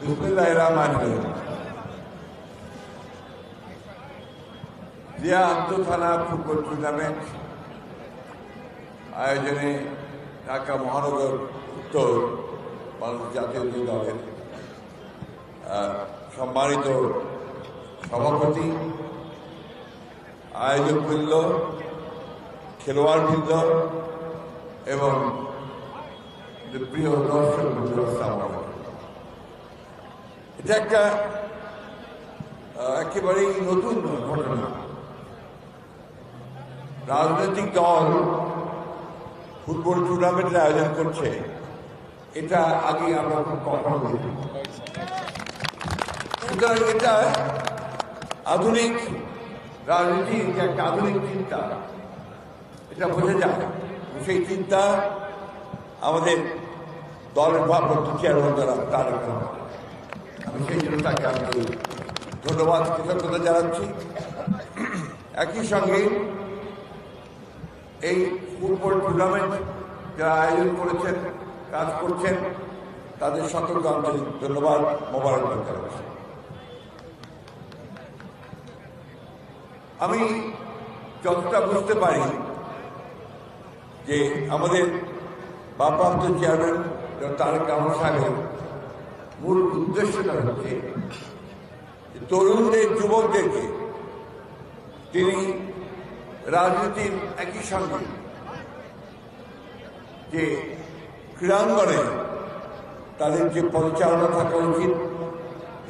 বিসমিল্লাহির রহমানির রহিম। Zia আন্তঃথানা football tournament আয়োজনে ঢাকা মহানগর উত্তর বাংলাদেশ জাতীয় দলের সম্মানিত সভাপতি, আয়োজকবৃন্দ, খেলোয়াড়বৃন্দ এবং প্রিয় দর্শক বৃন্দ, এটা একটা একেবারেই নতুন ঘটনা। রাজনৈতিক দল ফুটবল টুর্নামেন্টের আয়োজন করছে, এটা আগে আমরা কখনো দেখিনি। সুতরাং এটা আধুনিক রাজনীতি, একটা আধুনিক চিন্তা, এটা বোঝা যায়। সেই চিন্তা আমাদের দলের ভারপ্রাপ্ত চেয়ারম্যান দ্বারা তারেক রহমান, আমি সেই জন্য তাকে আমি ধন্যবাদ, কৃতজ্ঞতা জানাচ্ছি। একই সঙ্গে এই ফুটবল টুর্নামেন্ট যারা আয়োজন করেছেন, কাজ করছেন, তাদের সকলকে আন্তরিক ধন্যবাদ, মোবারকবাদ জানাচ্ছি। আমি যতটা বুঝতে পারি যে আমাদের ভারপ্রাপ্ত চেয়ারম্যান তারেক রহমান সাহেবের মূল উদ্দেশ্যটা হচ্ছে তরুণদের, যুবকদেরকে তিনি রাজনীতির একই সঙ্গে যে ক্রীড়াঙ্গনে তাদের যে পরিচালনা থাকা উচিত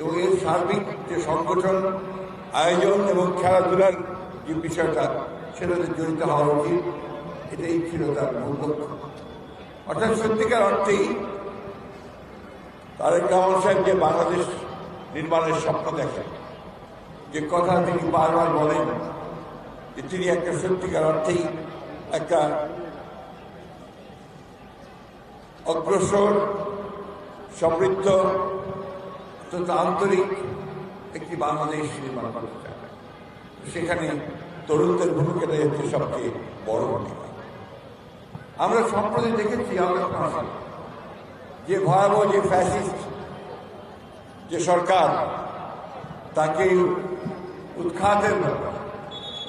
এবং এর সার্বিক যে সংগঠন, আয়োজন এবং খেলাধুলার যে বিষয়টা, সেটাতে জড়িত হওয়া উচিত, এটাই ছিল তার মূল লক্ষ্য। অর্থাৎ সত্যিকার অর্থেই তারেক রহমান সাহেব যে বাংলাদেশ নির্মাণের স্বপ্ন দেখেন, যে কথা তিনি বারবার বলেন, যে তিনি একটা সত্যিকার অর্থেই একটা অগ্রসর, সমৃদ্ধ, অত্যন্ত আন্তরিক একটি বাংলাদেশ নির্মাণ করতে চান। সেখানে তরুণদের ভূমিকাটা হচ্ছে সবচেয়ে বড় ভূমিকা। আমরা সম্প্রতি দেখেছি যে ভয়াবহ যে ফ্যাসিস্ট যে সরকার, তাকে উৎখাতের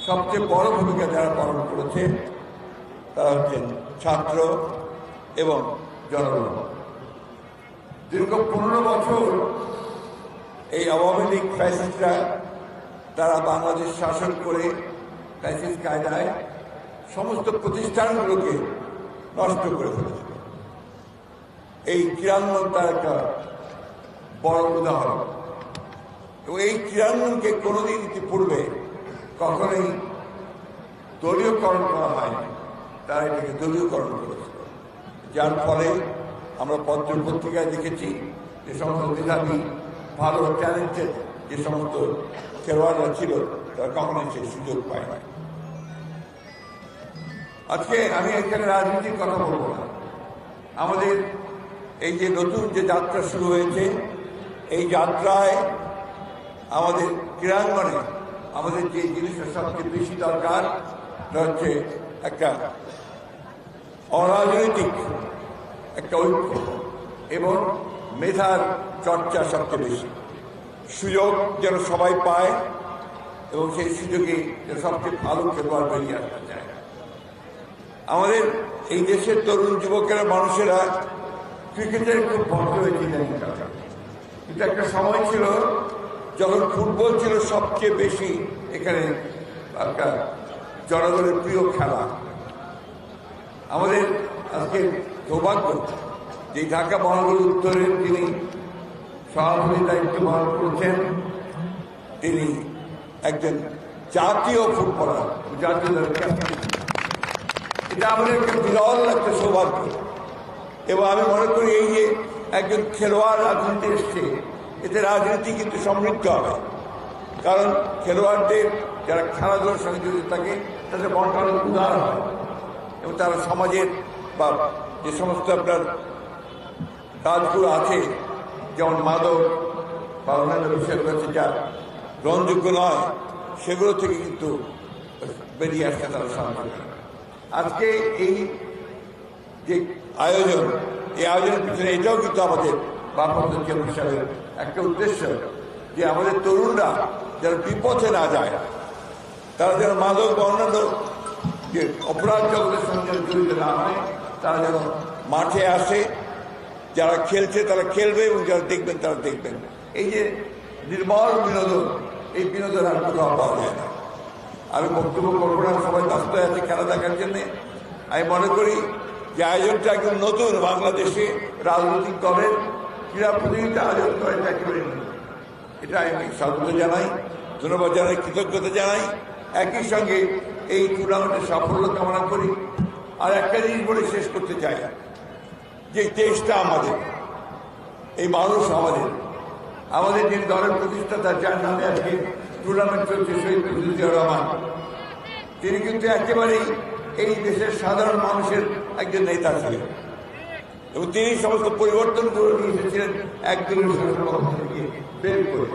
সবচেয়ে বড় ভূমিকা যারা পালন করেছে তারা হচ্ছেন ছাত্র এবং জনগণ। দীর্ঘ 15 বছর এই আওয়ামী লীগ ফ্যাসিস্টরা তারা বাংলাদেশ শাসন করে ফ্যাসিস্ট কায়দায় সমস্ত প্রতিষ্ঠানগুলোকে নষ্ট করে ফেলেছে। এই ক্রীড়াঙ্গন তার একটা বড় উদাহরণ। এবং এই ক্রীড়াঙ্গনকে কোনোদিন ইতিপূর্বে কখনোই দলীয়করণ করা হয়নি, তারা এটাকে দলীয়করণ করেছিল। যার ফলে আমরা পত্র পত্রিকায় দেখেছি যে সমস্ত মেধাবী, ভালো ট্যালেন্টেড যে সমস্ত খেলোয়াড়রা ছিল, তারা কখনোই সেই সুযোগ পায় না। আজকে আমি এখানে রাজনীতির কথা বলবো না। আমাদের এই যে নতুন যে যাত্রা শুরু হয়েছে, এই যাত্রায় আমাদের ক্রীড়াঙ্গনে আমাদের যে জিনিসটা সবচেয়ে বেশি দরকার, তা হচ্ছে একটা অরাজনৈতিক একটা ঐক্য এবং মেধার চর্চা সবচেয়ে বেশি। সুযোগ যেন সবাই পায় এবং সেই সুযোগে যেন সবচেয়ে ভালো খেলোয়াড় বেরিয়ে আসতে চায়। আমাদের এই দেশের তরুণ যুবকেরা, মানুষেরা ক্রিকেটের খুব ভক্ত হয়েছে। কিন্তু একটা সময় ছিল যখন ফুটবল ছিল সবচেয়ে বেশি এখানে একটা জনগণের প্রিয় খেলা। আমাদের আজকে সৌভাগ্য যে ঢাকা মহানগর উত্তরের যিনি সভাপতির দায়িত্ব পালন করছেন, তিনি একজন জাতীয় ফুটবলার, জাতীয় দলের ক্যাপ্টেন। এটা আমাদের একটা বিরল একটা সৌভাগ্য। এবং আমি মনে করি এই যে একজন খেলোয়াড় রাজনীতি এসছে, এতে রাজনীতি কিন্তু সমৃদ্ধ হবে। কারণ খেলোয়াড়দের যারা খেলাধুলার সঙ্গে জড়িত থাকে, তাদের বন্টনের উদাহরণ হয় এবং তারা সমাজের বা যে সমস্ত আপনার কাজগুলো আছে, যেমন মাদক বা অন্যান্য বিষয়গুলো আছে যা গ্রহণযোগ্য নয়, সেগুলো থেকে কিন্তু বেরিয়ে আসতে তারা সাহায্য করে। আজকে এই যে আয়োজন, এই আয়োজনের পিছনে এটাও কিন্তু আমাদের ভারপ্রাপ্ত চেয়ারম্যান সাহেবের একটা উদ্দেশ্য যে আমাদের তরুণরা যেন বিপথে না যায়, তারা যেন মাদক বা অন্যান্য যে অপরাধ জগতের সঙ্গে জড়িত না হয়, তারা যেন মাঠে আসে, যারা খেলছে তারা খেলবে এবং যারা দেখবেন তারা দেখবেন। এই যে নির্মল বিনোদন, এই বিনোদন আর কোথাও পাওয়া যায় না। আমি বক্তব্য করবো না, সবাই ব্যস্ত আছে খেলা দেখার জন্যে। আমি মনে করি যে আয়োজনটা একদম নতুন, বাংলাদেশে রাজনৈতিক দলের ক্রীড়া প্রতিযোগিতা আয়োজন করে একেবারে নতুন। এটা আমি স্বাগত জানাই, ধন্যবাদ জানাই, কৃতজ্ঞতা জানাই। একই সঙ্গে এই টুর্নামেন্টের সাফল্য কামনা করি। আর একটা জিনিস বলে শেষ করতে চাই, যে দেশটা আমাদের, এই মানুষ আমাদের যিনি দলের প্রতিষ্ঠাতা, যার নামে আজকে টুর্নামেন্ট চলছে, শহীদ মুজিবুর রহমান, তিনি কিন্তু একেবারেই এই দেশের সাধারণ মানুষের একজন নেতা ছিলেন এবং তিনি সমস্ত পরিবর্তন করে নিয়ে এসেছিলেন একদলীয় শাসন ব্যবস্থা থেকে বের করে।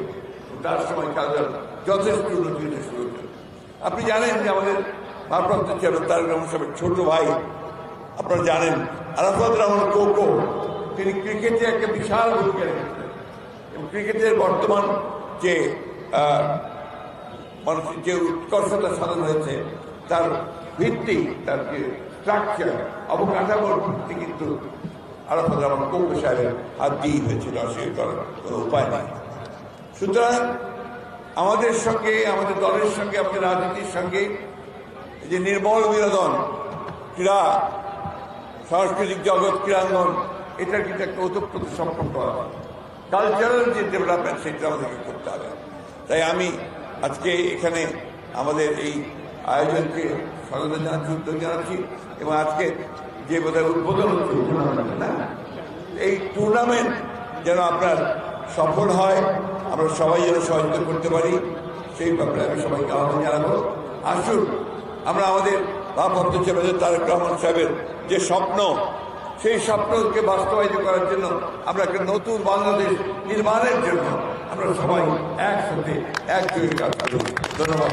তার সময় কাজের যথেষ্ট উন্নতি শুরু হয়েছে। আপনি জানেন যে আমাদের ভারপ্রাপ্ত চেয়ারম্যান তারেক রহমান সাহেবের ছোট ভাই, আপনারা জানেন, আরাফাত রহমান কোকো, তিনি ক্রিকেটে একটা বিশাল ভূমিকা রেখেছিলেন এবং ক্রিকেটের বর্তমান যে মানুষের যে উৎকর্ষতা সাধন হয়েছে, তার ভিত্তি, তার যে স্ট্রাকচার, অবকাঠামোর ভিত্তি কিন্তু আরাফাত রহমান কোকো সাহেবের হাত দিয়েই হয়েছিল, অস্বীকার করার কোনো উপায় নেই। সুতরাং আমাদের সঙ্গে, আমাদের দলের সঙ্গে, আমাদের রাজনীতির সঙ্গে যে নির্মল বিনোদন, ক্রীড়া, সাংস্কৃতিক জগৎ, ক্রীড়াঙ্গন, এটার কিন্তু একটা ওতপ্রোত সম্পর্ক আছে। কালচারাল যে ডেভেলপমেন্ট, সেটা আমাদেরকে করতে হবে। তাই আমি আজকে এখানে আমাদের এই আয়োজনকে স্বাগত জানাচ্ছি, উদ্যোগ জানাচ্ছি এবং আজকে যে বোধহয় উদ্বোধন হচ্ছে এই টুর্নামেন্ট যেন আপনার সফল হয়, আমরা সবাই যেন সহযোগিতা করতে পারি, সেই ব্যাপারে আমি সবাইকে আহ্বান জানাবো। আসুন আমরা আমাদের ভারপ্রাপ্ত চেয়ারম্যান তারেক রহমান সাহেবের যে স্বপ্ন, সেই স্বপ্নকে বাস্তবায়িত করার জন্য, আমরা একটা নতুন বাংলাদেশ নির্মাণের জন্য আমরা সবাই একসাথে একযোগে কাজ করব। ধন্যবাদ।